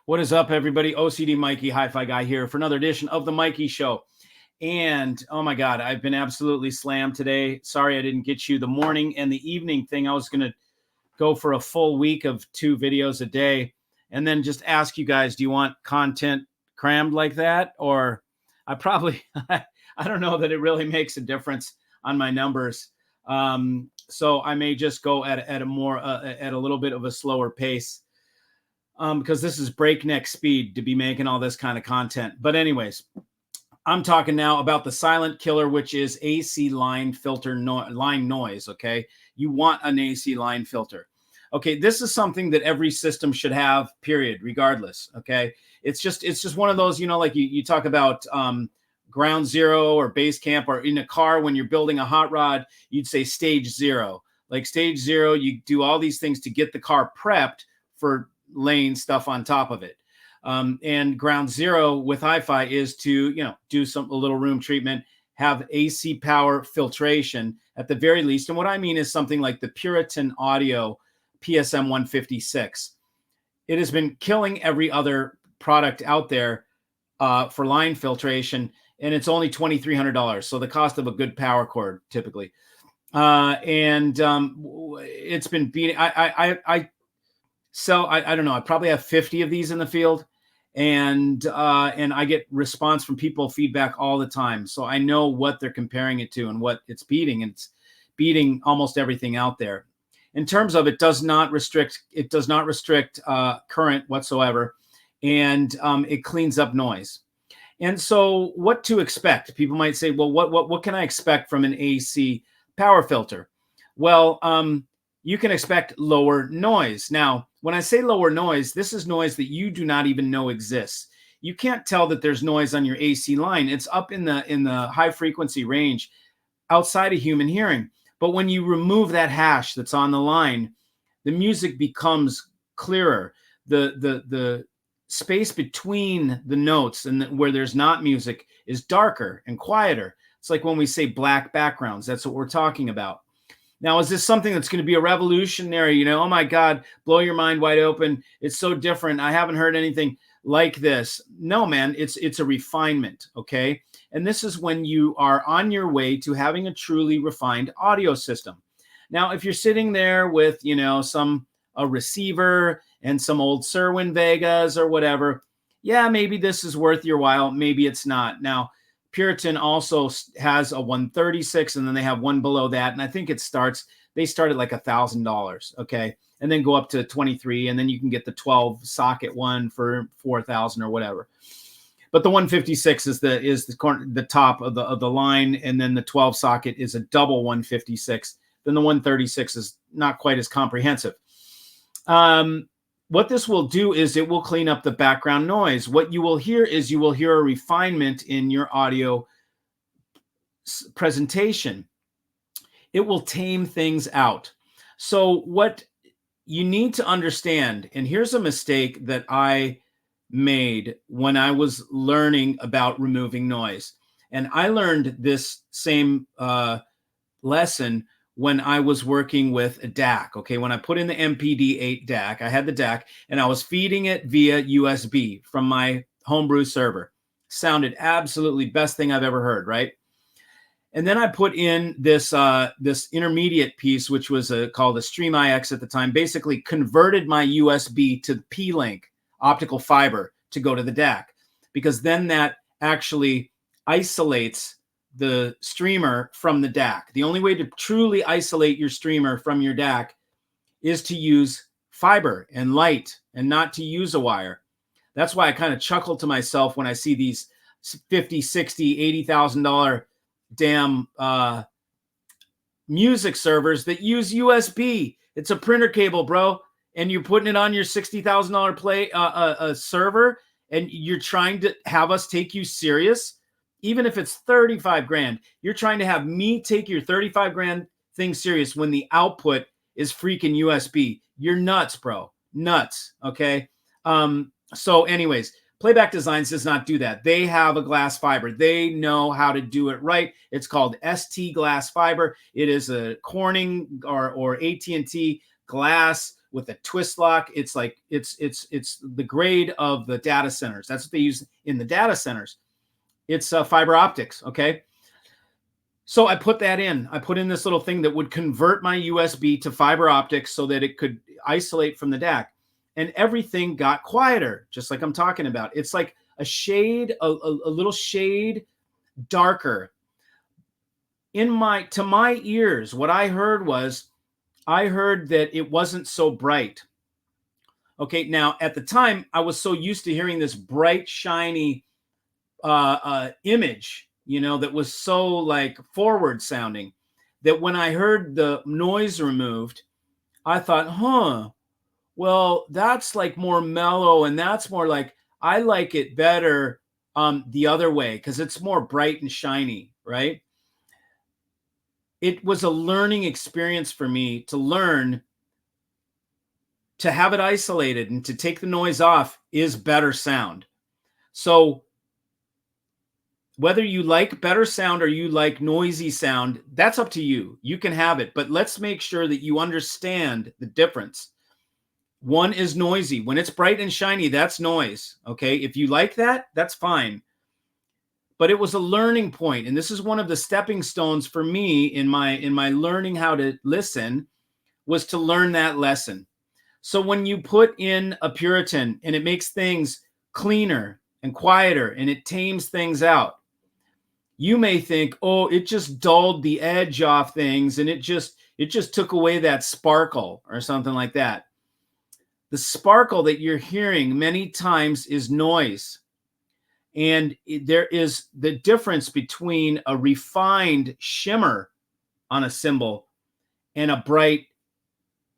What is up, everybody? OCD Mikey, HiFi guy here for another edition of the Mikey Show. And oh my God, I've been absolutely slammed today. Sorry I didn't get you the morning and the evening thing. I was going to go for a full week of 2 videos a day and then just ask you guys, do you want content crammed like that? Or I probably, I don't know that it really makes a difference on my numbers. So I may just go at a little bit of a slower pace. Because this is breakneck speed to be making all this kind of content. But anyways, I'm talking now about the silent killer, which is AC line filter line noise, okay? You want an AC line filter. Okay, this is something that every system should have, period, regardless, okay? It's just one of those, you know, like you talk about ground zero or base camp, or in a car when you're building a hot rod, you'd say stage 0. Like stage 0, you do all these things to get the car prepped for laying stuff on top of it. And ground 0 with HiFi is to, you know, do a little room treatment, have AC power filtration at the very least. And what I mean is something like the Puritan Audio PSM 156. It has been killing every other product out there for line filtration, and it's only $2,300. So the cost of a good power cord typically. It's been beating. So I don't know. I probably have 50 of these in the field, and I get response from people, feedback all the time. So I know what they're comparing it to and what it's beating, and it's beating almost everything out there. In terms of, it does not restrict current whatsoever, and it cleans up noise. And so what to expect? People might say, well, what can I expect from an AC power filter? Well, you can expect lower noise. Now, when I say lower noise, this is noise that you do not even know exists. You can't tell that there's noise on your AC line. It's up in the high frequency range outside of human hearing. But when you remove that hash that's on the line, the music becomes clearer. The space between the notes and where there's not music is darker and quieter. It's like when we say black backgrounds, that's what we're talking about. Now, is this something that's going to be a revolutionary, you know, oh my God, blow your mind wide open. It's so different. I haven't heard anything like this. No, man, it's a refinement, okay? And this is when you are on your way to having a truly refined audio system. Now, if you're sitting there with, you know, a receiver and some old Serwin Vegas or whatever, yeah, maybe this is worth your while. Maybe it's not. Now, Puritan also has a 136, and then they have one below that. And I think they start at like $1,000. Okay. And then go up to 23. And then you can get the 12 socket one for 4,000 or whatever. But the 156 is the top of the line. And then the 12 socket is a double 156. Then the 136 is not quite as comprehensive. What this will do is it will clean up the background noise. What you will hear is a refinement in your audio presentation. It will tame things out. So what you need to understand, and here's a mistake that I made when I was learning about removing noise. And I learned this same lesson when I was working with a DAC. Okay, when I put in the MPD-8 DAC, I had the DAC and I was feeding it via USB from my homebrew server. Sounded absolutely best thing I've ever heard, right? And then I put in this intermediate piece, which was called a Stream IX at the time, basically converted my USB to P-Link optical fiber to go to the DAC, because then that actually isolates the streamer from the DAC. The only way to truly isolate your streamer from your DAC is to use fiber and light and not to use a wire. That's why I kind of chuckle to myself when I see these $50, $60, $80,000 damn music servers that use USB. It's a printer cable, bro. And you're putting it on your $60,000 server, and you're trying to have us take you serious. Even if it's 35 grand, you're trying to have me take your 35 grand thing serious when the output is freaking USB. You're nuts, bro. Nuts. Okay. So anyways, Playback Designs does not do that. They have a glass fiber. They know how to do it right. It's called ST glass fiber. It is a Corning or AT&T glass with a twist lock. It's like it's the grade of the data centers. That's what they use in the data centers. It's fiber optics. Okay. So I put that in. I put in this little thing that would convert my USB to fiber optics so that it could isolate from the DAC. And everything got quieter, just like I'm talking about. It's like a shade, a little shade darker. To my ears, what I heard was, I heard that it wasn't so bright. Okay, now at the time, I was so used to hearing this bright, shiny image, that was so like forward sounding, that when I heard the noise removed, I thought, well, that's like more mellow, and that's more like, I like it better the other way because it's more bright and shiny, right? It was a learning experience for me to learn to have it isolated and to take the noise off is better sound. So whether you like better sound or you like noisy sound, that's up to you. You can have it, but let's make sure that you understand the difference. One is noisy. When it's bright and shiny, that's noise. Okay. If you like that, that's fine. But it was a learning point, and this is one of the stepping stones for me in my learning how to listen, was to learn that lesson. So when you put in a Puritan and it makes things cleaner and quieter and it tames things out, you may think, oh, it just dulled the edge off things and it just took away that sparkle or something like that. The sparkle that you're hearing many times is noise. And there is the difference between a refined shimmer on a cymbal and a bright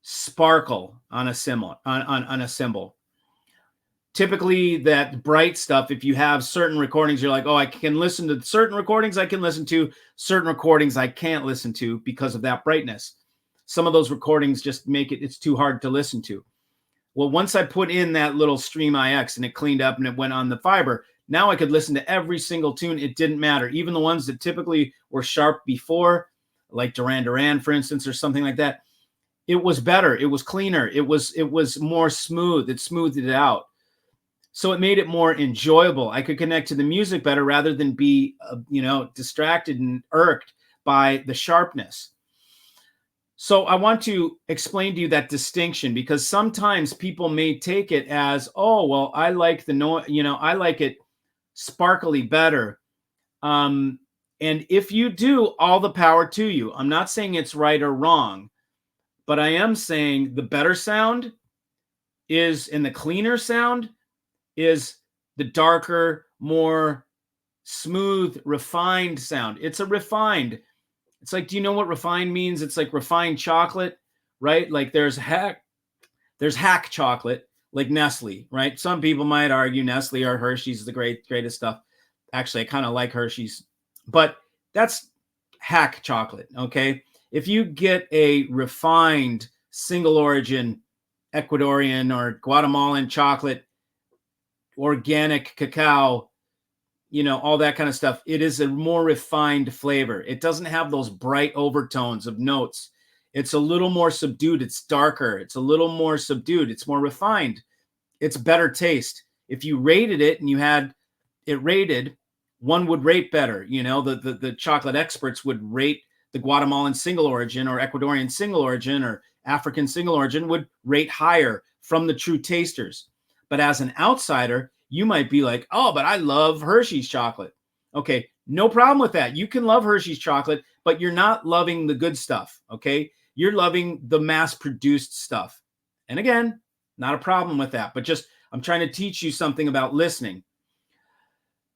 sparkle on a cymbal. On a cymbal. Typically, that bright stuff, if you have certain recordings, you're like, oh, I can listen to certain recordings I can listen to, certain recordings I can't listen to because of that brightness. Some of those recordings just make it's too hard to listen to. Well, once I put in that little Stream IX and it cleaned up and it went on the fiber, now I could listen to every single tune. It didn't matter. Even the ones that typically were sharp before, like Duran Duran, for instance, or something like that, it was better. It was cleaner. It was more smooth. It smoothed it out. So it made it more enjoyable. I could connect to the music better rather than be, distracted and irked by the sharpness. So I want to explain to you that distinction, because sometimes people may take it as, oh, well, I like the noise, I like it sparkly better. And if you do, all the power to you. I'm not saying it's right or wrong, but I am saying the better sound is, and the cleaner sound is the darker, more smooth, refined sound. It's like, do you know what refined means? It's like refined chocolate, right? Like there's hack chocolate, like Nestle, right? Some people might argue Nestle or Hershey's is the greatest stuff. Actually, I kind of like Hershey's, but that's hack chocolate, okay? If you get a refined single origin Ecuadorian or Guatemalan chocolate, organic cacao, all that kind of stuff, it is a more refined flavor. It doesn't have those bright overtones of notes. It's a little more subdued. It's darker. It's a little more subdued. It's more refined. It's better taste. If you rated it and you had it rated, one would rate better. The chocolate experts would rate the Guatemalan single origin or Ecuadorian single origin or African single origin would rate higher from the true tasters. But as an outsider, you might be like, oh, but I love Hershey's chocolate. Okay, no problem with that. You can love Hershey's chocolate, but you're not loving the good stuff, okay? You're loving the mass-produced stuff. And again, not a problem with that, but just I'm trying to teach you something about listening.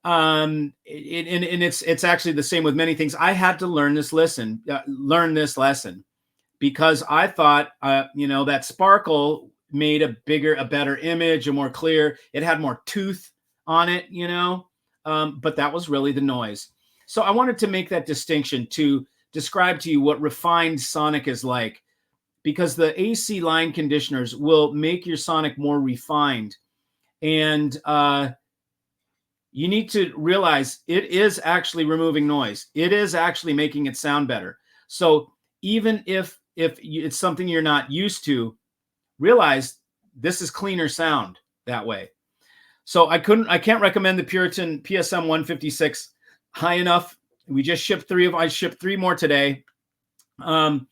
And it's actually the same with many things. I had to learn this lesson because I thought, that sparkle made a better image, a more clear. It had more tooth on it, but that was really the noise. So I wanted to make that distinction to describe to you what refined sonic is like, because the AC line conditioners will make your sonic more refined. And you need to realize it is actually removing noise. It is actually making it sound better. So even if it's something you're not used to, realized this is cleaner sound that way. So I can't recommend the Puritan PSM 156 high enough. We just shipped I shipped 3 more today. So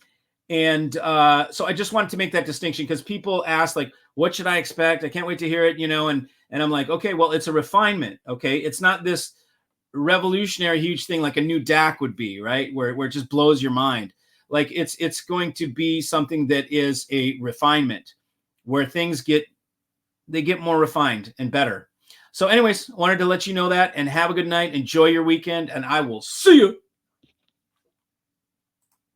I just wanted to make that distinction because people ask, like, what should I expect? I can't wait to hear it, and I'm like, okay, well, it's a refinement. Okay. It's not this revolutionary huge thing like a new DAC would be, right? Where it just blows your mind. Like it's going to be something that is a refinement where things get more refined and better. So anyways, wanted to let you know that, and have a good night. Enjoy your weekend, and I will see you